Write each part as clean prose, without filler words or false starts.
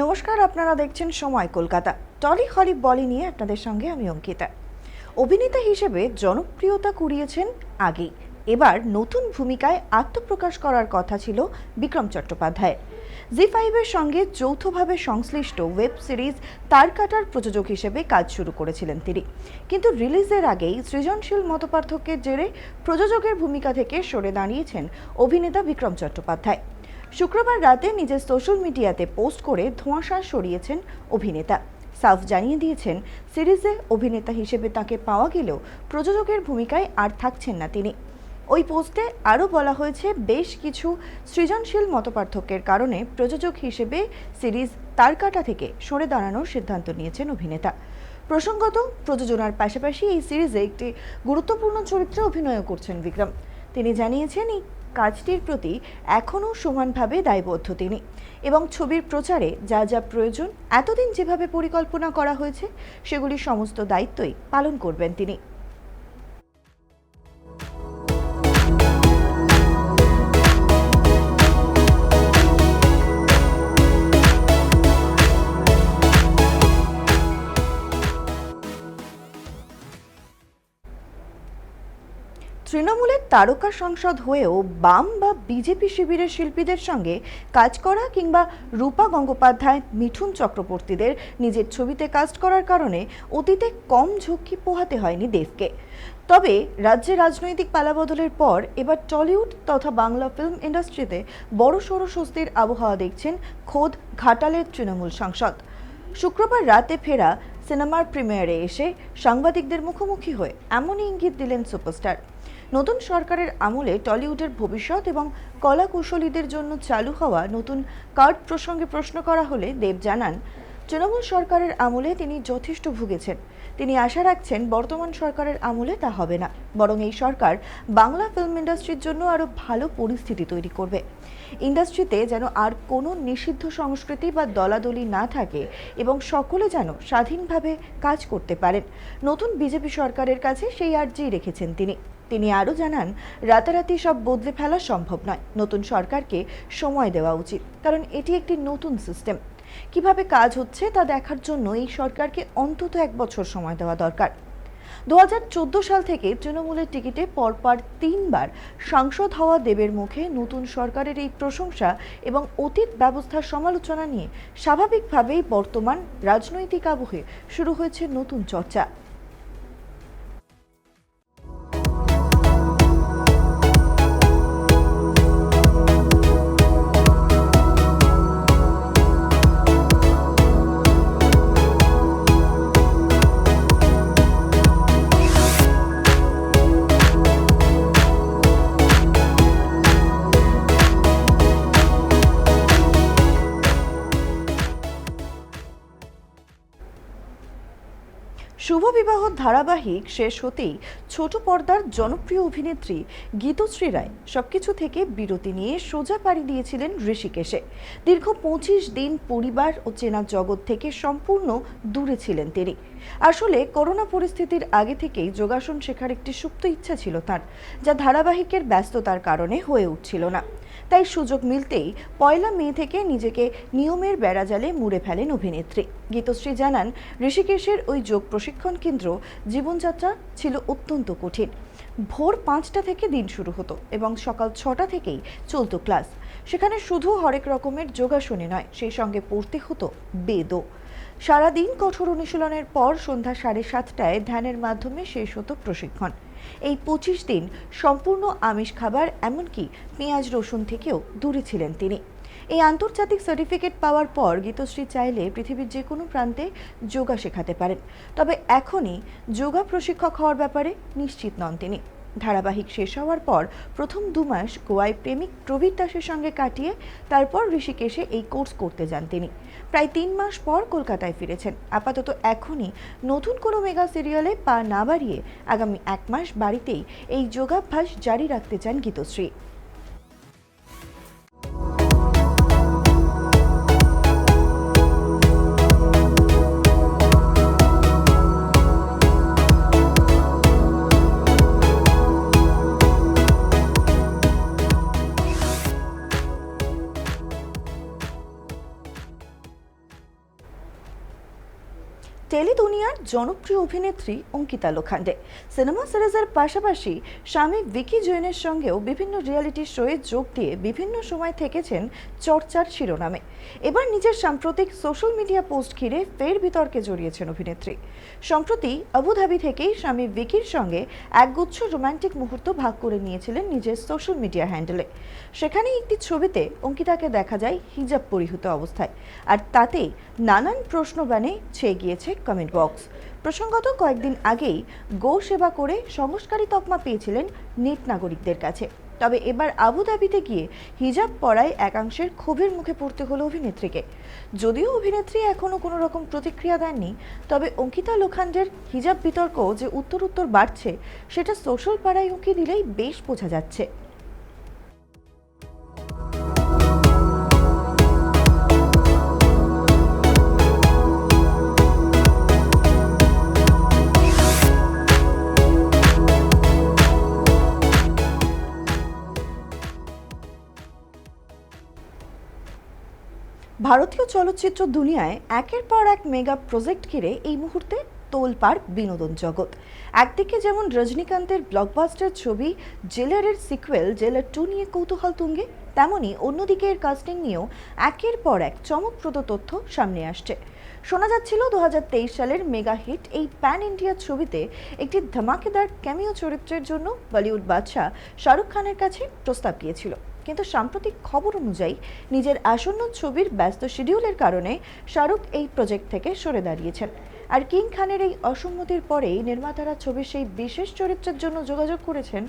নমস্কার, আপনারা দেখছেন সময় কলকাতা। টলি হলি বলি নিয়ে আপনাদের সঙ্গে আমি অঙ্কিতা। অভিনেতা হিসেবে জনপ্রিয়তা কুড়িয়েছেন আগেই, এবার নতুন ভূমিকায় আত্মপ্রকাশ করার কথা ছিল বিক্রম চট্টোপাধ্যায়ের। জি5-এর সঙ্গে যৌথভাবে সংশ্লিষ্ট ওয়েব সিরিজ তারকাটার প্রযোজক হিসেবে কাজ শুরু করেছিলেন তিনি, কিন্তু রিলিজের আগেই সৃজনশীল মতপার্থক্যের জেরে প্রযোজকের ভূমিকা থেকে সরে দাঁড়িয়েছেন অভিনেতা বিক্রম চট্টোপাধ্যায়। শুক্রবার রাতে নিজের সোশ্যাল মিডিয়াতে পোস্ট করে ধোঁয়াশা সরিয়েছেন অভিনেতা। সাফ জানিয়ে দিয়েছেন, সিরিজে অভিনেতা হিসেবে তাকে পাওয়া গেলেও প্রযোজকের ভূমিকায় আর থাকছেন না তিনি। ওই পোস্টে আরও বলা হয়েছে, বেশ কিছু সৃজনশীল মতপার্থক্যের কারণে প্রযোজক হিসেবে সিরিজ তারকাটা থেকে সরে দাঁড়ানোর সিদ্ধান্ত নিয়েছেন অভিনেতা। প্রসঙ্গত, প্রযোজনার পাশাপাশি এই সিরিজে একটি গুরুত্বপূর্ণ চরিত্রে অভিনয় করছেন বিক্রম। তিনি জানিয়েছেন, এই কাজটির প্রতি এখনও সমানভাবে দায়বদ্ধ তিনি, এবং ছবির প্রচারে যা যা প্রয়োজন এতদিন যেভাবে পরিকল্পনা করা হয়েছে সেগুলি সমস্ত দায়িত্বই পালন করবেন তিনি। তৃণমূলের তারকা সংসদ হয়েও বাম বা বিজেপি শিবিরের শিল্পীদের সঙ্গে কাজ করা কিংবা রূপা গঙ্গোপাধ্যায়, মিঠুন চক্রবর্তীদের নিজের ছবিতে কাস্ট করার কারণে অতীতে কম ঝক্কি পোহাতে হয়নি দেবকে। তবে রাজ্যে রাজনৈতিক পালাবদলের পর এবার টলিউড তথা বাংলা ফিল্ম ইন্ডাস্ট্রিতে বড়সড় স্বস্তির আবহাওয়া দেখছেন খোদ ঘাটালের তৃণমূল সাংসদ। শুক্রবার রাতে ফেরা সিনেমার প্রিমিয়ারে এসে সাংবাদিকদের মুখোমুখি হয়ে এমনই ইঙ্গিত দিলেন সুপারস্টার। নতুন সরকারের আমলে টলিউডের ভবিষ্যৎ এবং কলা কুশলীদের জন্য চালু হওয়া নতুন কার্ড প্রসঙ্গে প্রশ্ন করা হলে দেব জানান, তৃণমূল সরকারের আমলে তিনি যথেষ্ট ভুগেছেন। তিনি আশা রাখছেন বর্তমান সরকারের আমলে তা হবে না, বরং এই সরকার বাংলা ফিল্ম ইন্ডাস্ট্রির জন্য আরও ভালো পরিস্থিতি তৈরি করবে। ইন্ডাস্ট্রিতে যেন আর কোনো নিষিদ্ধ সংস্কৃতি বা দলাদলি না থাকে এবং সকলে যেন স্বাধীনভাবে কাজ করতে পারেন। নতুন বিজেপি সরকারের কাছে সেই আর্জিই রেখেছেন তিনি। তিনি আরও জানান, রাতারাতি সব বদলে ফেলা সম্ভব নয়। নতুন সরকারকে সময় দেওয়া উচিত, কারণ এটি একটি নতুন সিস্টেম। কিভাবে কাজ হচ্ছে তা দেখার জন্য এই সরকারকে অন্তত 1 বছর সময় দেওয়া দরকার। 2014 সাল থেকে তৃণমূলের টিকিটে পরপর 3 বার সাংসদ হওয়া দেবের মুখে নতুন সরকারের এই প্রশংসা এবং অতীত ব্যবস্থার সমালোচনা নিয়ে স্বাভাবিকভাবেই বর্তমান রাজনৈতিক আবহে শুরু হয়েছে নতুন চর্চা। শুভ বিবাহ ধারাবাহিক শেষ হতেই ছোট পর্দার জনপ্রিয় অভিনেত্রী গীতশ্রী রায় সবকিছু থেকে বিরতি নিয়ে সোজা পাড়ি দিয়েছিলেন ঋষিকেশে। দীর্ঘ 25 দিন পরিবার ও চেনা জগৎ থেকে সম্পূর্ণ দূরে ছিলেন তিনি। আসলে করোনা পরিস্থিতির আগে থেকেই যোগাসন শেখার একটি সুপ্ত ইচ্ছা ছিল তার, যা ধারাবাহিকের ব্যস্ততার কারণে হয়ে উঠছিল না। তাই সুযোগ মিলতেই 1 মে থেকে নিজেকে নিয়মের বেড়াজালে মুড়ে ফেলেন অভিনেত্রী। গীতশ্রী জানান, ঋষিকেশের ওই যোগ প্রশিক্ষণ কেন্দ্র জীবনযাত্রা ছিল অত্যন্ত কঠিন। ভোর 5টা থেকে দিন শুরু হতো এবং সকাল 6টা থেকেই চলতো ক্লাস। সেখানে শুধু হরেক রকমের যোগাসনে নয়, সেই সঙ্গে পড়তে হতো বেদও। সারাদিন কঠোর অনুশীলনের পর সন্ধ্যা 7:30টায় ধ্যানের মাধ্যমে শেষ হতো প্রশিক্ষণ। এই 25 দিন সম্পূর্ণ আমিষ খাবার, এমনকি পেঁয়াজ রসুন থেকেও দূরে ছিলেন তিনি। এই আন্তর্জাতিক সার্টিফিকেট পাওয়ার পর গীতশ্রী চাইলে পৃথিবীর যে কোনো প্রান্তে যোগা শেখাতে পারেন, তবে এখনই যোগা প্রশিক্ষক হওয়ার ব্যাপারে নিশ্চিত নন তিনি। ধারাবাহিক শেষ হওয়ার পর প্রথম 2 মাস গোয়ায় প্রেমিক প্রবীর দাসের সঙ্গে কাটিয়ে তারপর ঋষিকেশে এই কোর্স করতে যান তিনি। প্রায় 3 মাস পর কলকাতায় ফিরেছেন। আপাতত এখনই নতুন কোনো মেগা সিরিয়ালে পা না বাড়িয়ে আগামী 1 মাস বাড়িতেই এই যোগাভ্যাস জারি রাখতে চান গীতশ্রী। টেলি দুনিয়ার জনপ্রিয় অভিনেত্রী অঙ্কিতা লোখান্ডে সিনেমা সিরিজের পাশাপাশি স্বামী ভিকি জৈনের সঙ্গেও বিভিন্ন রিয়েলিটি শোয়ে যোগ দিয়ে বিভিন্ন সময় থেকেছেন চর্চার শিরোনামে। এবার নিজের সাম্প্রতিক সোশ্যাল মিডিয়া পোস্ট ঘিরে ফের বিতর্কে জড়িয়েছেন অভিনেত্রী। সম্প্রতি আবুধাবি থেকেই স্বামী ভিকির সঙ্গে একগুচ্ছ রোমান্টিক মুহূর্ত ভাগ করে নিয়েছিলেন নিজের সোশ্যাল মিডিয়া হ্যান্ডেলে। সেখানে একটি ছবিতে অঙ্কিতাকে দেখা যায় হিজাব পরিহিত অবস্থায়, আর তাতেই নানান প্রশ্নবাণে ছেয়ে গিয়েছে কমেন্ট বক্স। প্রসঙ্গত কয়েকদিন আগেই গো সেবা করে সংস্কারী তকমা পেয়েছিলেন নেট নাগরিকদের কাছে। তবে এবার আবুধাবিতে গিয়ে হিজাব পরায় একাংশের ক্ষোভের মুখে পড়তে হলো অভিনেত্রীকে। যদিও অভিনেত্রী এখনও কোনো রকম প্রতিক্রিয়া দেননি, তবে অঙ্কিতা লোখান্ডের হিজাব বিতর্ক যে উত্তর বাড়ছে সেটা সোশ্যাল পাড়ায় উঁকি দিলেই বেশ বোঝা যাচ্ছে। ভারতীয় চলচ্চিত্র দুনিয়ায় একের পর এক মেগা প্রজেক্ট ঘিরে এই মুহূর্তে তোলপাড় বিনোদন জগৎ। একদিকে যেমন রজনীকান্তের ব্লকবাস্টার ছবি জেলারের সিকুয়েল জেলার 2 নিয়ে কৌতূহল তুঙ্গে, তেমনি অন্যদিকে এর কাস্টিং নিয়েও একের পর এক চমকপ্রদ তথ্য সামনে আসছে। শোনা যাচ্ছিল 2023 সালের মেগা হিট এই প্যান ইন্ডিয়া ছবিতে একটি ধামাকেদার ক্যামিও চরিত্রের জন্য বলিউড বাদশা শাহরুখ খানের কাছে প্রস্তাব গিয়েছিল, কিন্তু সাম্প্রতিক খবর অনুযায়ী নিজের আসন্ন ছবির ব্যস্ত শিডিউলের কারণে শাহরুখ এই প্রজেক্ট থেকে সরে দাঁড়িয়েছেন। আর কিং খানের এই অসম্মতির পরেই নির্মাতারা ছবির সেই বিশেষ চরিত্রের জন্য যোগাযোগ করেছেন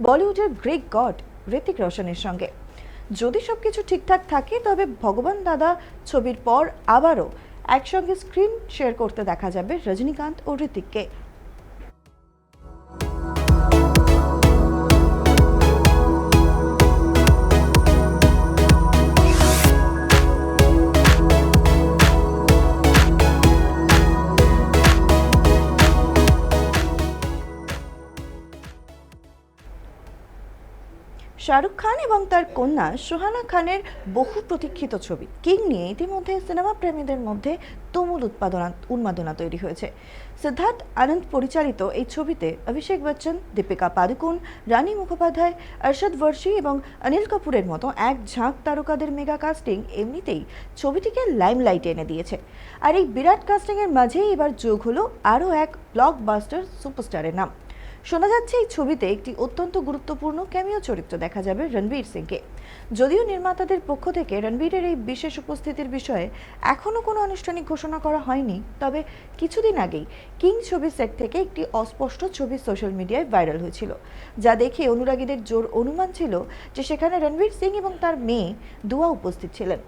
বলিউডের গ্রেট গড ঋতিক রোশনের সঙ্গে। যদি সবকিছু ঠিকঠাক থাকে তবে ভগবান দাদা ছবির পর আবারও একসঙ্গে স্ক্রিন শেয়ার করতে দেখা যাবে রজনীকান্ত ও ঋতিককে। শাহরুখ খান এবং তার কন্যা সুহানা খানের বহু প্রতীক্ষিত ছবি কিং নিয়ে ইতিমধ্যে সিনেমা প্রেমীদের মধ্যে তুমুল উন্মাদনা তৈরি হয়েছে। সিদ্ধার্থ আনন্দ পরিচালিত এই ছবিতে অভিষেক বচ্চন, দীপিকা পাদুকোন, রানী মুখোপাধ্যায়, অরশদ বর্ষী এবং অনিল কাপুরের মতো এক ঝাঁক তারকাদের মেগা কাস্টিং এমনিতেই ছবিটিকে লাইমলাইটে এনে দিয়েছে। আর এই বিরাট কাস্টিংয়ের মাঝেই এবার যোগ হলো আরও এক ব্লকবাস্টার সুপারস্টারের নাম। শোনা যাচ্ছে এই ছবিতে একটি অত্যন্ত গুরুত্বপূর্ণ ক্যামিও চরিত্র দেখা যাবে রণবীর সিংকে। যদিও নির্মাতাদের পক্ষ থেকে রণবীরের এই বিশেষ উপস্থিতির বিষয়ে এখনও কোনো আনুষ্ঠানিক ঘোষণা করা হয়নি, তবে কিছুদিন আগেই কিং ছবির সেট থেকে একটি অস্পষ্ট ছবি সোশ্যাল মিডিয়ায় ভাইরাল হয়েছিল, যা দেখে অনুরাগীদের জোর অনুমান ছিল যে সেখানে রণবীর সিং এবং তার মেয়ে দুয়া উপস্থিত ছিলেন।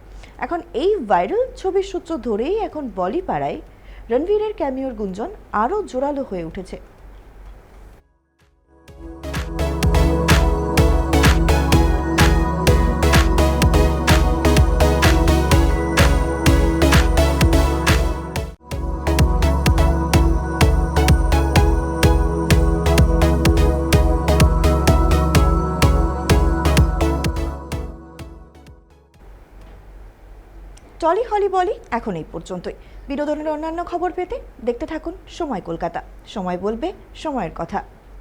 এখন এই ভাইরাল ছবির সূত্র ধরেই এখন বলি পাড়ায় রণবীরের ক্যামিওর গুঞ্জন আরও জোরালো হয়ে উঠেছে। টলি হলি বলি এখন এই পর্যন্তই। বিনোদনের অন্যান্য খবর পেতে দেখতে থাকুন সময় কলকাতা। সময় বলবে সময়ের কথা।